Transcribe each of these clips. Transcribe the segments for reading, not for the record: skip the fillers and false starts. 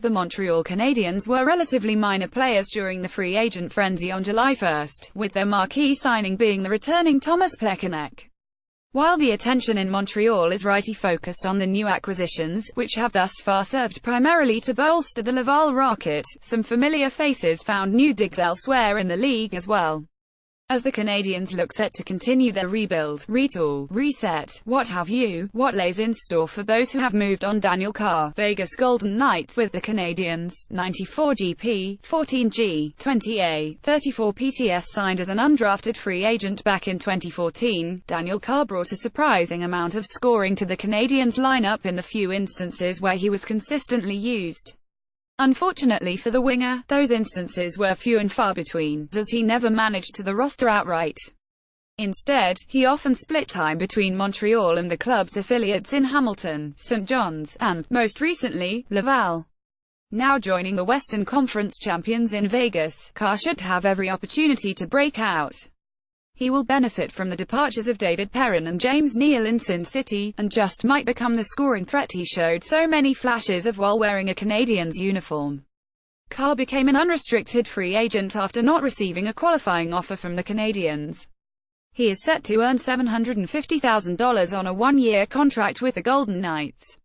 The Montreal Canadiens were relatively minor players during the free agent frenzy on July 1, with their marquee signing being the returning Thomas Plekanec. While the attention in Montreal is rightly focused on the new acquisitions, which have thus far served primarily to bolster the Laval Rocket, some familiar faces found new digs elsewhere in the league as well. As the Canadiens look set to continue their rebuild, retool, reset, what have you, what lays in store for those who have moved on? Daniel Carr, Vegas Golden Knights with the Canadiens, 94 GP, 14G, 20A, 34 PTS. Signed as an undrafted free agent back in 2014, Daniel Carr brought a surprising amount of scoring to the Canadiens lineup in the few instances where he was consistently used. Unfortunately for the winger, those instances were few and far between, as he never managed to the roster outright. Instead, he often split time between Montreal and the club's affiliates in Hamilton, St. John's, and, most recently, Laval. Now joining the Western Conference champions in Vegas, Carr should have every opportunity to break out. He will benefit from the departures of David Perron and James Neal in Sin City, and just might become the scoring threat he showed so many flashes of while wearing a Canadiens uniform. Carr became an unrestricted free agent after not receiving a qualifying offer from the Canadiens. He is set to earn $750,000 on a one-year contract with the Golden Knights.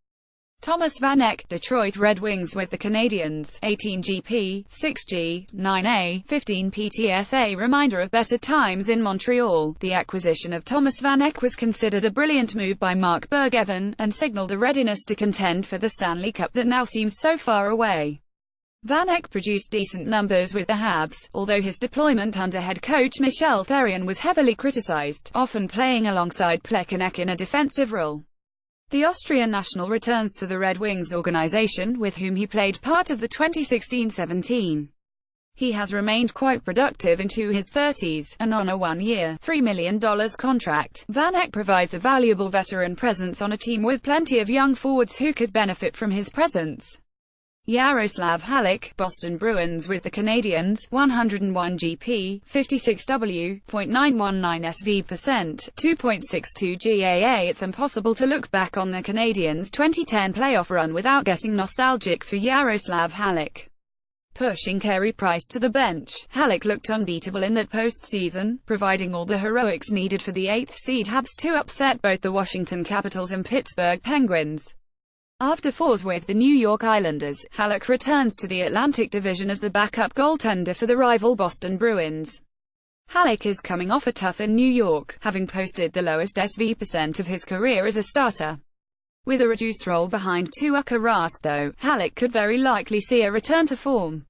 Thomas Vanek, Detroit Red Wings with the Canadiens, 18 GP, 6G, 9A, 15 PTSA. Reminder of better times in Montreal. The acquisition of Thomas Vanek was considered a brilliant move by Mark Bergevin, and signaled a readiness to contend for the Stanley Cup that now seems so far away. Vanek produced decent numbers with the Habs, although his deployment under head coach Michel Therrien was heavily criticized, often playing alongside Plekanec in a defensive role. The Austrian national returns to the Red Wings organization, with whom he played part of the 2016-17. He has remained quite productive into his 30s, and on a one-year, $3 million contract, Vanek provides a valuable veteran presence on a team with plenty of young forwards who could benefit from his presence. Yaroslav Halak, Boston Bruins with the Canadiens, 101 GP, 56W, .919 SV%, 2.62 GAA. It's impossible to look back on the Canadiens' 2010 playoff run without getting nostalgic for Yaroslav Halak. Pushing Carey Price to the bench, Halak looked unbeatable in that postseason, providing all the heroics needed for the 8th seed Habs to upset both the Washington Capitals and Pittsburgh Penguins. After fours with the New York Islanders, Halak returns to the Atlantic Division as the backup goaltender for the rival Boston Bruins. Halak is coming off a tough in New York, having posted the lowest SV% of his career as a starter. With a reduced role behind Tuukka Rask though, Halak could very likely see a return to form.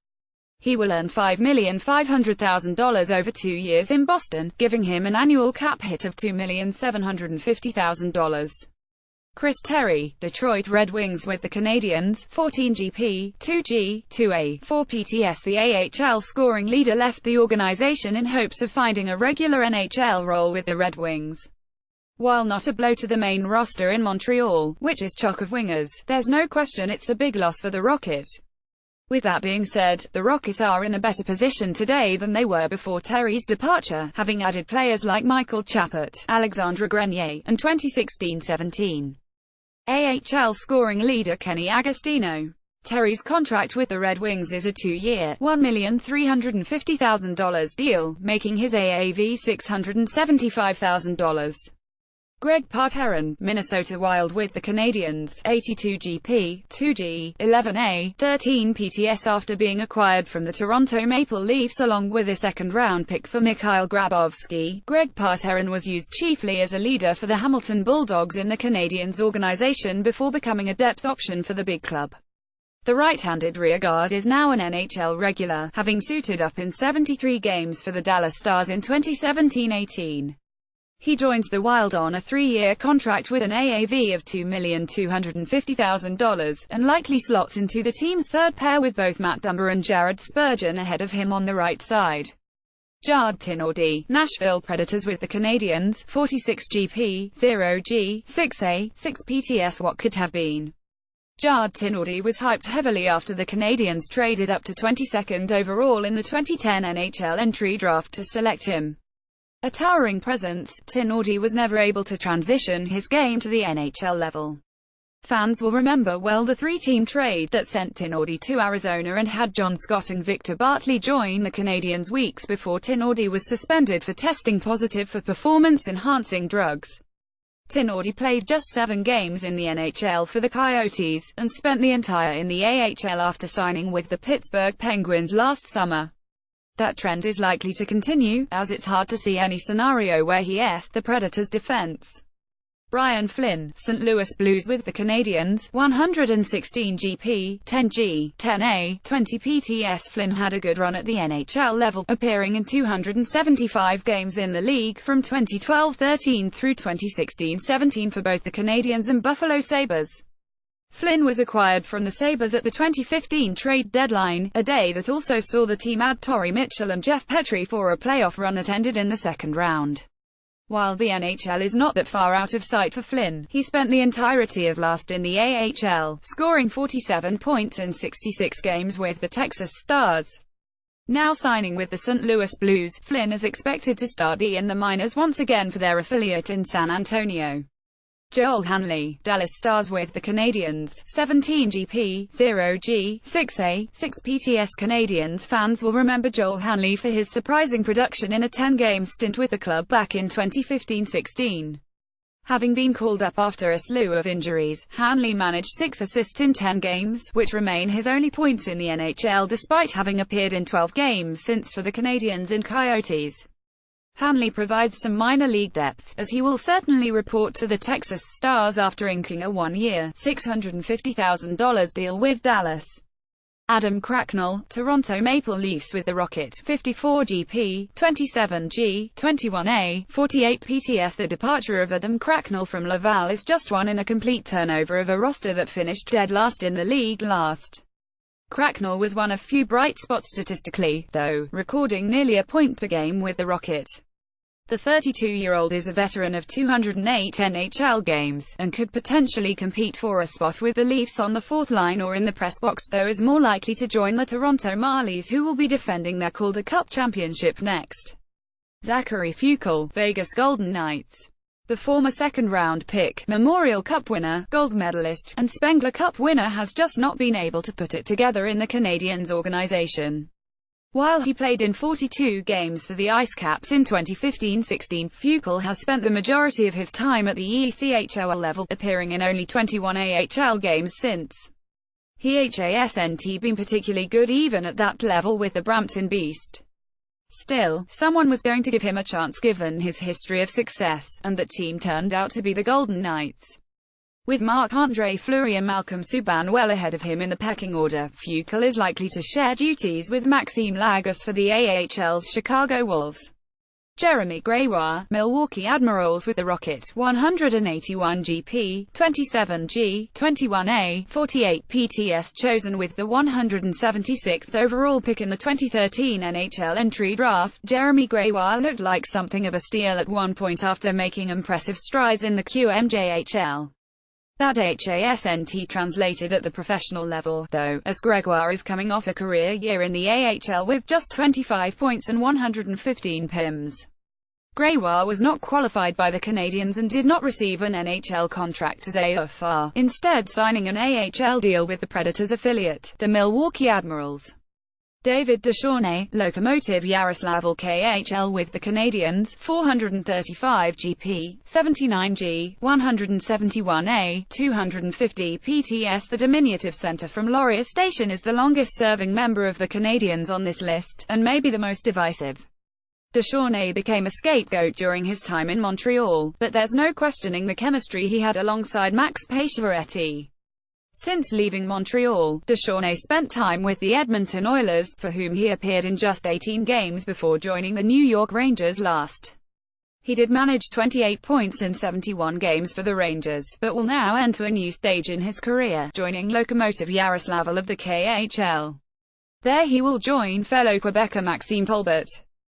He will earn $5,500,000 over 2 years in Boston, giving him an annual cap hit of $2,750,000. Chris Terry, Detroit Red Wings with the Canadiens, 14 GP, 2G, 2A, 4 PTS. The AHL scoring leader left the organization in hopes of finding a regular NHL role with the Red Wings. While not a blow to the main roster in Montreal, which is chock of wingers, there's no question it's a big loss for the Rocket. With that being said, the Rocket are in a better position today than they were before Terry's departure, having added players like Michael Chaput, Alexandre Grenier, and 2016-17. AHL scoring leader Kenny Agostino. Terry's contract with the Red Wings is a 2-year, $1,350,000 deal, making his AAV $675,000. Greg Parteron, Minnesota Wild with the Canadiens, 82 GP, 2G, 11A, 13 PTS. After being acquired from the Toronto Maple Leafs along with a second-round pick for Mikhail Grabovski, Greg Parteron was used chiefly as a leader for the Hamilton Bulldogs in the Canadiens organization before becoming a depth option for the big club. The right-handed rearguard is now an NHL regular, having suited up in 73 games for the Dallas Stars in 2017-18. He joins the Wild on a 3-year contract with an AAV of $2,250,000, and likely slots into the team's third pair with both Matt Dumba and Jared Spurgeon ahead of him on the right side. Jard Tinordi, Nashville Predators with the Canadiens, 46 GP, 0G, 6A, 6 PTS. What could have been? Jard Tinordi was hyped heavily after the Canadiens traded up to 22nd overall in the 2010 NHL entry draft to select him. A towering presence, Tinordi was never able to transition his game to the NHL level. Fans will remember well the three-team trade that sent Tinordi to Arizona and had John Scott and Victor Bartley join the Canadiens weeks before Tinordi was suspended for testing positive for performance-enhancing drugs. Tinordi played just 7 games in the NHL for the Coyotes, and spent the entire in the AHL after signing with the Pittsburgh Penguins last summer. That trend is likely to continue, as it's hard to see any scenario where the Predators' defense. Brian Flynn, St. Louis Blues with the Canadiens, 116 GP, 10G, 10A, 20 PTS. Flynn had a good run at the NHL level, appearing in 275 games in the league from 2012-13 through 2016-17 for both the Canadiens and Buffalo Sabres. Flynn was acquired from the Sabres at the 2015 trade deadline, a day that also saw the team add Torrey Mitchell and Jeff Petrie for a playoff run that ended in the second round. While the NHL is not that far out of sight for Flynn, he spent the entirety of last in the AHL, scoring 47 points in 66 games with the Texas Stars. Now signing with the St. Louis Blues, Flynn is expected to start in the minors once again for their affiliate in San Antonio. Joel Hanley, Dallas Stars with the Canadiens, 17 GP, 0G, 6A, 6 PTS. Canadiens fans will remember Joel Hanley for his surprising production in a 10-game stint with the club back in 2015-16. Having been called up after a slew of injuries, Hanley managed 6 assists in 10 games, which remain his only points in the NHL despite having appeared in 12 games since for the Canadiens and Coyotes. Hanley provides some minor league depth, as he will certainly report to the Texas Stars after inking a one-year, $650,000 deal with Dallas. Adam Cracknell, Toronto Maple Leafs with the Rocket, 54 GP, 27G, 21A, 48 PTS. The departure of Adam Cracknell from Laval is just one in a complete turnover of a roster that finished dead last in the league last. Cracknell was one of few bright spots statistically, though, recording nearly a point per game with the Rocket. The 32-year-old is a veteran of 208 NHL games, and could potentially compete for a spot with the Leafs on the fourth line or in the press box, though is more likely to join the Toronto Marlies, who will be defending their Calder Cup championship next. Zachary Fuchel, Vegas Golden Knights. The former second-round pick, Memorial Cup winner, gold medalist, and Spengler Cup winner has just not been able to put it together in the Canadiens organization. While he played in 42 games for the Ice Caps in 2015-16, Fuchel has spent the majority of his time at the ECHL level, appearing in only 21 AHL games since. He hasn't been particularly good even at that level with the Brampton Beast. Still, someone was going to give him a chance given his history of success, and that team turned out to be the Golden Knights. With Marc-Andre Fleury and Malcolm Subban well ahead of him in the pecking order, Fuchel is likely to share duties with Maxime Lagos for the AHL's Chicago Wolves. Jeremy Gregoire, Milwaukee Admirals with the Rocket, 181 GP, 27G, 21A, 48 PTS. Chosen with the 176th overall pick in the 2013 NHL entry draft, Jeremy Gregoire looked like something of a steal at one point after making impressive strides in the QMJHL. That hasn't translated at the professional level, though, as Gregoire is coming off a career year in the AHL with just 25 points and 115 PIMs. Gregoire was not qualified by the Canadiens and did not receive an NHL contract as AFR, instead signing an AHL deal with the Predators affiliate, the Milwaukee Admirals. David Ducharnay, Lokomotiv Yaroslavl KHL with the Canadiens, 435 GP, 79G, 171A, 250 PTS. The diminutive centre from Laurier Station is the longest-serving member of the Canadiens on this list, and may be the most divisive. Ducharnay became a scapegoat during his time in Montreal, but there's no questioning the chemistry he had alongside Max Pacioretty. Since leaving Montreal, Ducharnay spent time with the Edmonton Oilers, for whom he appeared in just 18 games before joining the New York Rangers last. He did manage 28 points in 71 games for the Rangers, but will now enter a new stage in his career, joining Lokomotiv Yaroslavl of the KHL. There he will join fellow Quebecer Maxime Talbot.